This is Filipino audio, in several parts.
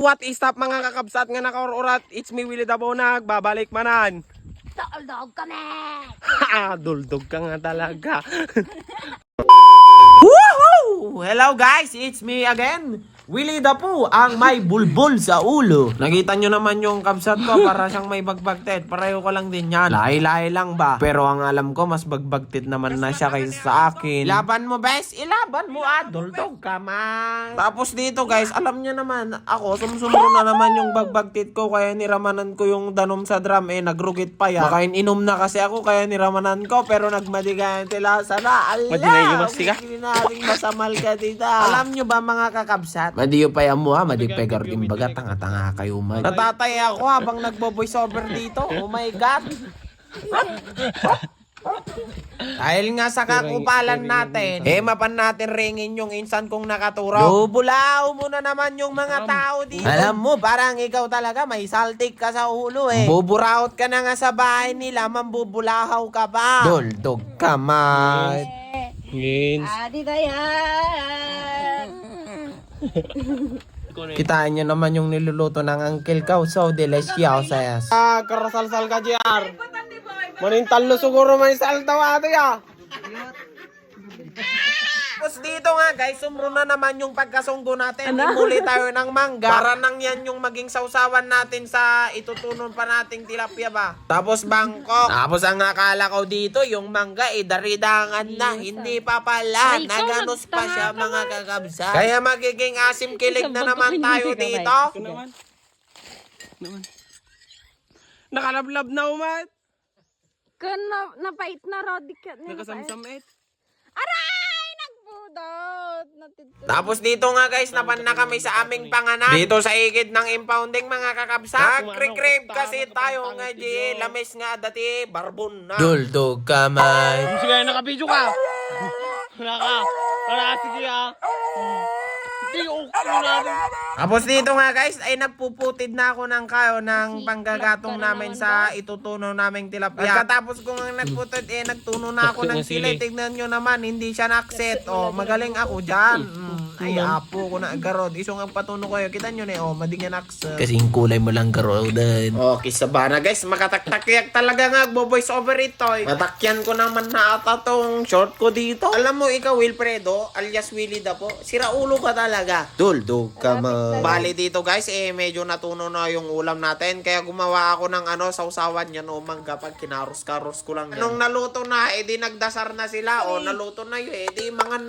What is up mga kakabsat nga nakaurat? It's me Willie Dabaw nagbabalik manan. Duldog kami! Duldog ka nga talaga. Woohoo! Hello guys, it's me again. Willie Dapo, ang may bulbul sa ulo. Nakita nyo naman yung kabsat ko, para siyang may bagbagtit. Pareho ko lang din yan. Lahi-lahi lang ba? Pero ang alam ko, mas bagbagtit naman na siya kaysa sa akin. Ilaban mo, bes. Ilaban mo, duldog ka man. Tapos dito guys, alam nyo naman, ako, sumsumro na naman yung bagbagtit ko. Kaya niramanan ko yung danom sa drum. Nagrugit pa yan. Makain inom na kasi ako, kaya niramanan ko. Pero nagmadigayan tila sana. Ala! Hindi nating masamal ka dito. Alam nyo ba mga kakabsat? Madiyo pa yan mo ha, madipay din baga, tanga-tanga kayo man. Natatay ako habang nagbo-voice over dito. Oh my God. Dahil nga sa kakupalan natin, mapan natin ringin yung insan kong nakaturo. Bubulao mo na naman yung mga tao dito. Alam mo, parang ikaw talaga may saltik ka sa ulo Buburaot ka na nga sa bahay nila, mambubulahaw ka pa. Duldog ka man. Adi yan! Kitain nyo naman yung niluluto ng Uncle Cow. So delicious. Karasal-sal ka, JR. Manintalo siguro may saltaw ato ya. Tapos dito nga guys, sumro na naman yung pagkasunggo natin. Imuli tayo ng mangga. Para nang yan yung maging sausawan natin sa itutunon pa nating tilapia ba. Tapos Bangkok. Tapos ang akala ko dito, yung mangga daridangan na. Hindi pa pala. Naganos pa siya mga kakabsa. Kaya magiging asim kilig na naman tayo dito. Nakalablab na umat. Napait na Rodi ka. Nakasamsamit. Aray! Nagbudot! Tapos dito nga guys, napan na kami sa aming panganan. Dito sa igid ng impounding mga kakabsa. Nagre-crave kasi tayo nga di. Lamis nga dati, barbon na. Duldog ka man. Sige, nakabidyo ka. Sige Hindi, Tapos dito nga guys, ay nagpuputid na ako ng kayo ng panggagatong namin sa itutuno naming tilapia. Pagkatapos ko nga nagputid, nagtuno na ako ng sili. Tignan nyo naman, hindi siya nakset. Magaling ako dyan. Ay, apo ko na garod. Isong ang patuno ko yun. Kita nyo na, mading yan nakset. Kasing kulay mo lang garod. Okay, sabana guys, makataktakyak talaga nga, voice over ito. Matakyan ko naman na ata tong short ko dito. Alam mo, ikaw Wilfredo, alias Willie Dapo, sira ulo ka talaga. Duldog ka man. Bali dito guys, medyo natuno na yung ulam natin. Kaya gumawa ako ng sausawan yan mangga pag kinaros-karos ko lang yan. Nung naluto na, di nagdasar na sila. Naluto na yun, di mangan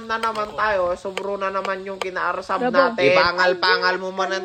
na naman tayo. Sobro na naman yung kinaarasam natin. Ipangal-pangal mo man